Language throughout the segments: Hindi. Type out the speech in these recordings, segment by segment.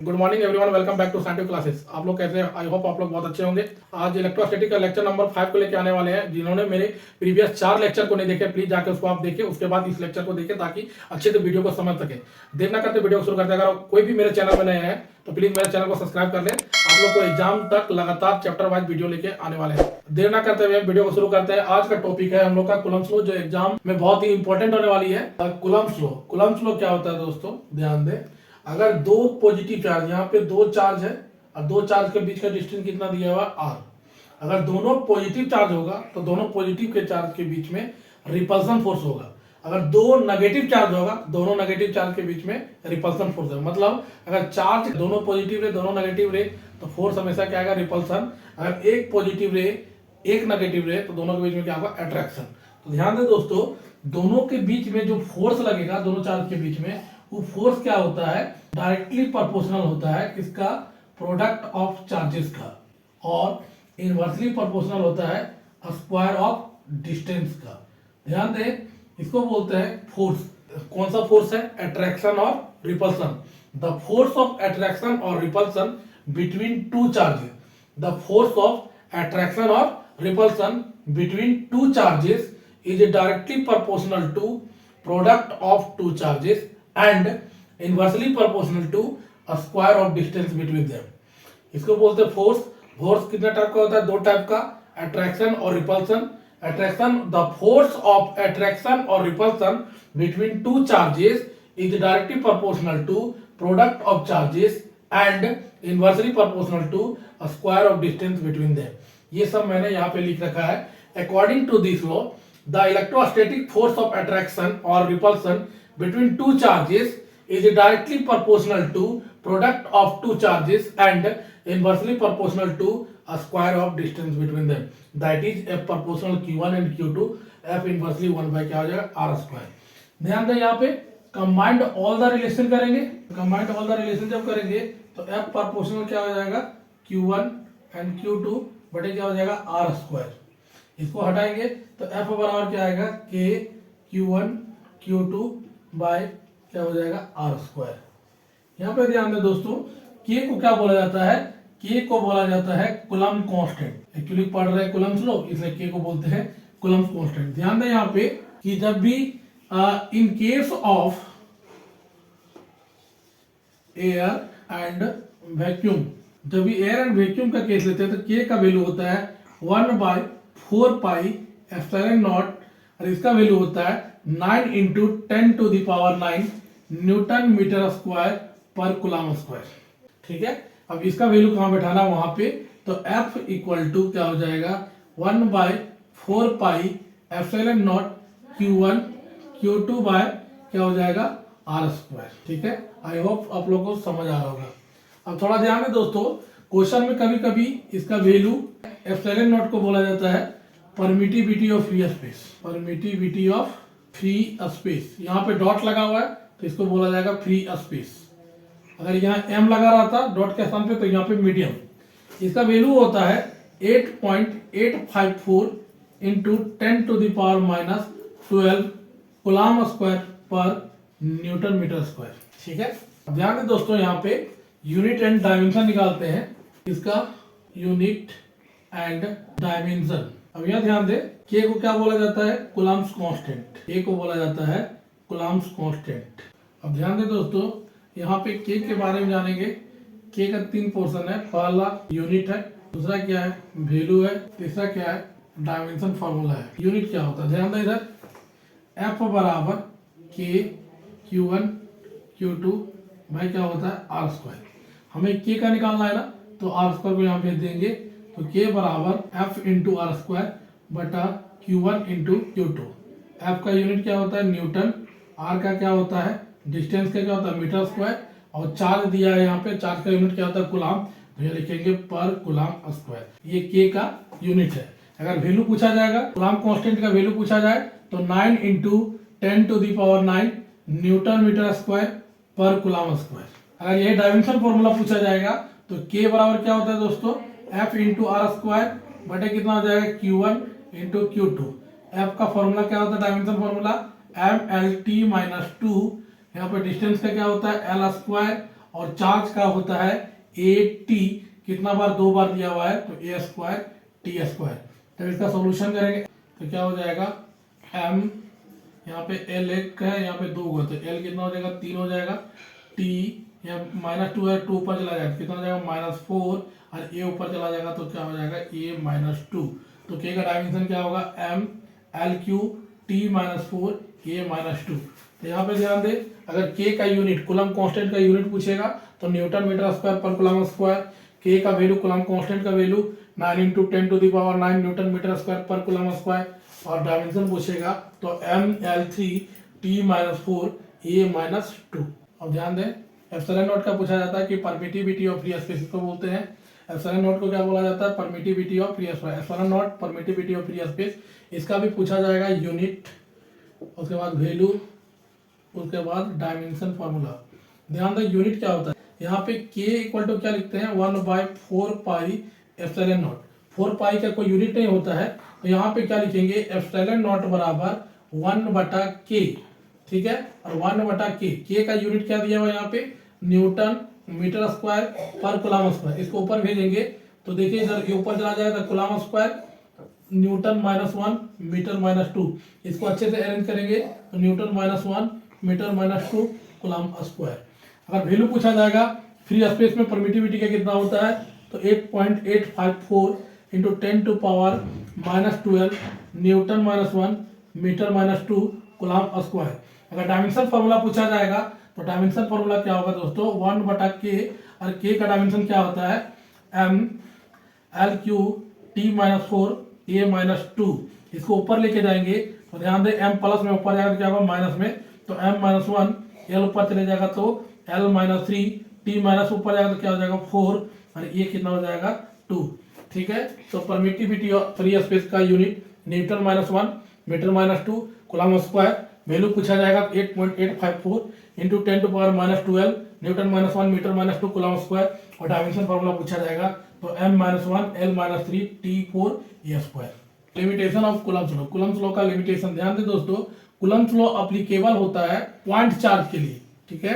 Good morning everyone, welcome back to scientific classes. आप लोग कैसे हैं? आई होप आप लोग बहुत अच्छे होंगे। आज इलेक्ट्रोस्टैटिक का लेक्चर नंबर 5 को लेकर आने वाले हैं। जिन्होंने मेरे प्रीवियस 4 लेक्चर को नहीं देखे, प्लीज जाकर उसको आप देखें, उसके बाद इस लेक्चर को देखें ताकि अच्छे से वीडियो को समझ सके। देर ना करते वीडियो को शुरू करते हैं। अगर कोई भी मेरे चैनल में नए हैं तो प्लीज मेरे चैनल को सब्सक्राइब कर लें। आप लोग को एग्जाम तक लगातार चैप्टर वाइज वीडियो लेके आने वाले हैं। देर ना करते हुए वीडियो को शुरू करते हैं। आज का टॉपिक है हम लोग का कूलम्ब्स लॉ, जो एग्जाम में बहुत ही इंपॉर्टेंट होने वाली है। कूलम्ब्स लॉ, कूलम्ब्स लॉ क्या होता है दोस्तों, ध्यान दें। अगर दो पॉजिटिव चार्ज, यहाँ पे दो चार्ज है और दो चार्ज के बीच का डिस्टेंस कितना दिया हुआ आर। अगर दोनों पॉजिटिव चार्ज होगा तो दोनों पॉजिटिव के चार्ज के बीच में रिपल्सन फोर्स होगा। अगर दो नेगेटिव चार्ज होगा, दोनों नेगेटिव चार्ज के बीच में रिपल्सन फोर्स होगा। मतलब अगर चार्ज दोनों पॉजिटिव रहे, दोनों नेगेटिव रहे, तो फोर्स हमेशा क्या आएगा? रिपल्सन। अगर एक पॉजिटिव रहे, एक नेगेटिव रहे, तो दोनों के बीच में क्या होगा? अट्रैक्शन। तो ध्यान दें दोस्तों, दोनों के बीच में जो फोर्स लगेगा, दोनों चार्ज के बीच में, वो फोर्स क्या होता है? डायरेक्टली प्रोपोर्शनल होता है किसका? प्रोडक्ट ऑफ चार्जेस का। और इनवर्सली प्रोपोर्शनल होता है स्क्वायर ऑफ डिस्टेंस का। ध्यान दें, इसको बोलते हैं फोर्स। कौन सा फोर्स है? अट्रैक्शन और repulsion. The force of attraction और repulsion between two charges. The force of attraction और repulsion between two charges is directly proportional to product of two charges and inversely proportional to a square of distance between them। इसको बोलते हैं फोर्स। फोर्स कितने टाइप का होता है? दो टाइप का, अट्रैक्शन और repulsion. Attraction, the force of attraction और repulsion between two charges is directly proportional to product of charges and inversely proportional to a square of distance between them. ये सब मैंने यहाँ पे लिख रखा है। According to this law, the electrostatic force of attraction और repulsion between two charges is directly proportional to product of two charges and inversely proportional to a square of distance between them, that is f proportional q1 and q2 f inversely 1 by क्या हो जाएगा? r square। ध्यान दें, यहाँ पे combined all the relation करेंगे। combined all the relation जब करेंगे तो f proportional क्या हो जाएगा? q1 and q2 बटे क्या हो जाएगा? r square। इसको हटाएंगे तो f बराबर क्या आएगा? k q1 q2 बाय क्या हो जाएगा? R square. यहाँ पे ध्यान दें दोस्तों, के को क्या बोला जाता है? के को बोला जाता है कूलम्ब कांस्टेंट। एक्चुअली पढ़ रहे हैं कूलम्ब्स लॉ, इसलिए के को बोलते हैं कूलम्ब कांस्टेंट। ध्यान दें यहाँ पे कि जब भी in case of air and vacuum, जब भी एयर एंड वैक्यूम का केस लेते हैं तो के का वैल्यू होता है 1/4 पाई एप्सिलॉन नॉट, और इसका वैल्यू होता है 9 into 10 to the power 9 newton metre square पर कूलम्ब स्क्वायर। ठीक है, अब इसका वैल्यू कहां बैठाना? वहां पे। तो F इक्वल टू क्या हो जाएगा? 1/4 pi epsilon not Q1 Q2 bye क्या हो जाएगा? R square. ठीक है, आई होप आप लोगों को समझ आ रहा होगा। अब थोड़ा ध्यान है दोस्तों, क्वेश्चन में कभी कभी इसका वैल्यू एप्सिलॉन नॉट को बोला जाता है permittivity of free space. Permittivity of free space, यहाँ पे डॉट लगा हुआ है तो इसको बोला जाएगा फ्री स्पेस। अगर यहाँ एम लगा रहा था डॉट के स्थान पे तो यहाँ पे मीडियम। इसका वैल्यू होता है 8.854 into 10 to the power -12 coulomb square पर न्यूटन मीटर स्क्वायर। ठीक है, ध्यान दें दोस्तों, यहाँ पे यूनिट एंड डायमेंशन निकालते हैं। इसका यूनिट एंड डायमेंशन। अब यह ध्यान दें, के को क्या बोला जाता है? Coulomb constant. के को बोला जाता है कूलम्ब कांस्टेंट। अब ध्यान दें दोस्तों, यहाँ पे के बारे में जानेंगे। के का 3 पोर्शन है। पहला यूनिट है, दूसरा क्या है? वैल्यू है, तीसरा क्या है? डायमेंशन फॉर्मूला है। यूनिट क्या होता है? ध्यान दें इधर, एफ बराबर के Q1 Q2 भाई क्या होता है? R square. हमें के का निकालना है ना, तो आर स्क्वायर को यहाँ भेज देंगे। तो के बराबर एफ इंटू आर स्क्वायर बटा Q1 इंटू Q2। एफ का यूनिट क्या होता है? न्यूटन। आर का क्या होता है? डिस्टेंस का क्या होता है? Metre square. और चार्ज दिया है यहाँ पे, चार्ज का यूनिट क्या होता है? कूलम्ब। तो ये लिखेंगे पर कूलम्ब स्क्वायर। ये के का यूनिट है। अगर वैल्यू पूछा जाएगा, कूलम्ब कांस्टेंट का वैल्यू पूछा जाए तो 9 into 10 to the power 9 newton metre square पर कूलम्ब स्क्वायर। अगर ये डायमेंशन फॉर्मूला पूछा जाएगा तो के बराबर क्या होता है दोस्तों? एफ इंटू आर स्क्वायर बटे कितना हो जाएगा? Q1 into Q2। एफ का फॉर्मूला क्या होता है? Dimension formula MLT-2। यहाँ पे डिस्टेंस का क्या होता है? एल स्क्वायर और चार्ज का होता है ए टी, कितना बार, 2 बार दिया हुआ है, तो ए स्क्वायर टी स्क्वायर। तो इसका सॉल्यूशन करेंगे तो क्या हो जाएगा, m, यहाँ पे l 1 है, यहाँ पे 2 होगा, तो l कितना हो जाएगा, 3 हो जाएगा, t यहाँ -2 है, 2 ऊपर चला जाएगा, कितना हो जाएगा, -4, और a ऊपर चला जाएगा तो क्या हो जाएगा, a -2। तो k का डायमेंशन क्या होगा, m l³ t -4 a -2। तो यहाँ पे ध्यान दे, अगर k का यूनिट, कूलम कांस्टेंट का यूनिट पूछेगा तो न्यूटन मीटर स्क्वायर पर कूलम स्क्वायर, k का वैल्यू, कूलम कांस्टेंट का वैल्यू 9 × 10⁹ न्यूटन मीटर स्क्वायर पर कूलम स्क्वायर, और डायमेंशन पूछेगा तो m l³ t -4 a -2। अब ध्यान दें, एप्सिलॉन नॉट का पूछा जाता है कि परमिटिविटी ऑफ फ्री स्पेस को बोलते हैं। एप्सिलॉन नॉट को क्या बोला जाता है, permittivity of free space. Epsilon not permittivity of free space, इसका भी पूछा जाएगा यूनिट, उसके बाद वैल्यू, उसके बाद डायमेंशन फार्मूला। ध्यान दें यूनिट क्या होता है, यहाँ पे k इक्वल टू क्या लिखते हैं, 1/4 पाई एप्सिलॉन नॉट। 4 पाई का कोई यूनिट नहीं होता है, तो यहाँ पे क्या लिखेंगे, एप्सिलॉन नॉट बराबर 1/k, ठीक है, और 1/k, k का यूनिट क्या दिया हुआ है यहाँ पे, न्यूटन मीटर स्क्वायर पर कूलम स्क्वायर। इसको ऊपर भेजेंगे तो देखिए इधर ये ऊपर चला जाएगा, कूलम स्क्वायर न्यूटन -1 मीटर -2। इसको अच्छे से अरेंज करेंगे तो न्यूटन -1 मीटर -2 कूलम स्क्वायर। अगर वैल्यू पूछा जाएगा फ्री स्पेस में परमिटिविटी का कितना होता है, तो 8.854 × 10⁻⁻12 न्यूटन -1 मीटर -2 कूलम स्क्वायर। अगर डायमेंशन फार्मूला पूछा जाएगा तो डायमेंशन फार्मूला क्या होगा दोस्तों, 1/k, और k का डायमेंशन क्या होता है, m l³ t -4 a -2। इसको ऊपर लेके जाएंगे तो ध्यान दें, m प्लस में ऊपर जाएगा तो क्या होगा, माइनस में, तो m -1, l ऊपर चले जाएगा तो l -3, t माइनस ऊपर जाएगा तो क्या हो जाएगा 4, और ये कितना हो जाएगा 2। ठीक है, तो परमिटिविटी ऑफ फ्री स्पेस का unit newton -1 metre -2 coulomb square. Value पूछा जाएगा 8.854 × 10⁻⁻12 न्यूटन -1 मीटर -2 कूलम स्क्वायर, और डायमेंशन फार्मूला पूछा जाएगा तो m -1 l -3 t4 a square. Limitation of Coulomb's law, Coulomb's law का लिमिटेशन ध्यान दें दोस्तों, कूलम्स लॉ एप्लीकेबल होता है पॉइंट चार्ज के लिए। ठीक है,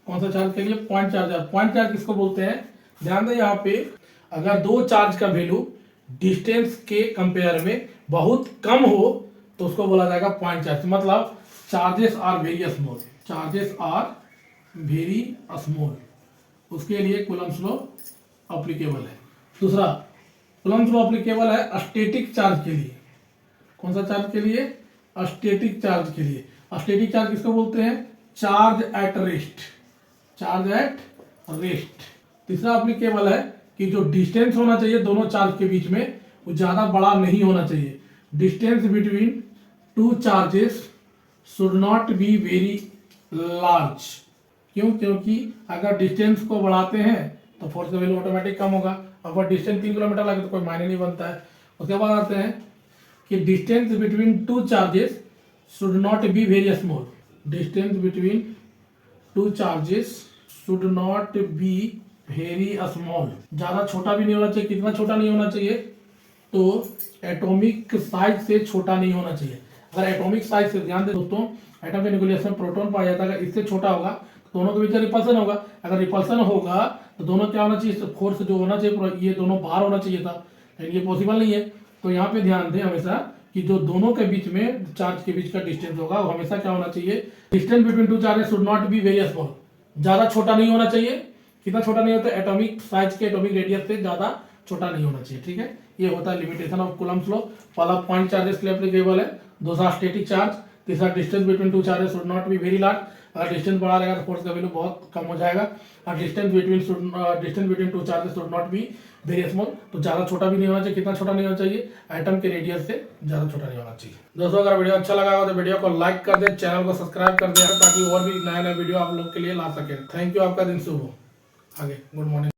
कौन सा चार्ज के लिए, पॉइंट चार्ज। पॉइंट चार्ज किसको बोलते हैं, ध्यान दें, यहाँ पे अगर दो चार्ज का वैल्यू डिस्टेंस के कंपेयर में बहुत कम हो तो उसको बोला जाएगा पॉइंट चार्ज। मतलब charges are very small, charges are very small, उसके लिए कूलम्स लॉ एप्लीकेबल है। दूसरा, कूलम्स लॉ एप्लीकेबल है स्टैटिक चार्ज के लिए। कौन सा चार्ज के लिए, स्टैटिक चार्ज के लिए। स्टैटिक चार्ज किसको बोलते हैं, charge at rest, charge at rest. तीसरा एप्लीकेबल है कि जो डिस्टेंस होना चाहिए दोनों चार्ज के बीच में वो ज्यादा बड़ा नहीं होना चाहिए। Distance between two charges should not be very large. क्यों, क्योंकि अगर डिस्टेंस को बढ़ाते हैं तो फोर्स का वैल्यू ऑटोमेटिक कम होगा। अगर डिस्टेंस 3 किलोमीटर लगे तो कोई मायने नहीं बनता है। उसके बाद आते हैं कि distance between two charges should not be very small. Distance between two charges should not be very small, ज्यादा छोटा भी नहीं होना चाहिए। कितना छोटा नहीं होना चाहिए, तो एटॉमिक साइज से छोटा नहीं होना चाहिए। अगर एटॉमिक साइज से, ध्यान दें दोस्तों, एटम के न्यूक्लियस में प्रोटॉन पाया जाता है, अगर इससे छोटा होगा तो दोनों के बीच रिपल्सन होगा। अगर रिपल्सन होगा तो दोनों क्या होना चाहिए, फोर्स जो होना चाहिए पूरा, ये दोनों बाहर होना चाहिए था, लेकिन ये पॉसिबल नहीं है। तो यहाँ पे ध्यान दें हमेशा कि जो दोनों के बीच में चार्ज के बीच का डिस्टेंस होगा वो हमेशा क्या होना चाहिए, distance between two charges should not be very small, ज्यादा छोटा नहीं होना चाहिए। कितना छोटा नहीं होता, एटॉमिक साइज के, एटॉमिक रेडियस से ज्यादा छोटा नहीं होना चाहिए। ठीक है, ये होता है लिमिटेशन ऑफ कूलम्स लॉ। पहला पॉइंट चार्जेस के लिए एप्लीकेबल है, दूसरा स्टैटिक चार्ज, तीसरा distance between two charges should not be very large. अगर डिस्टेंस बढ़ा रहेगा तो फोर्स का वैल्यू बहुत कम हो जाएगा। और distance between two charges should not be very small, तो ज्यादा छोटा भी नहीं होना चाहिए। कितना छोटा नहीं होना चाहिए, एटम के रेडियस से ज्यादा छोटा नहीं होना चाहिए। दोस्तों, अगर वीडियो अच्छा लगा हो तो वीडियो को लाइक कर दें, चैनल को सब्सक्राइब कर दें ताकि और भी नया नया वीडियो आप लोग के लिए ला सके। थैंक यू, आपका दिन शुभ हो। आगे गुड मॉर्निंग।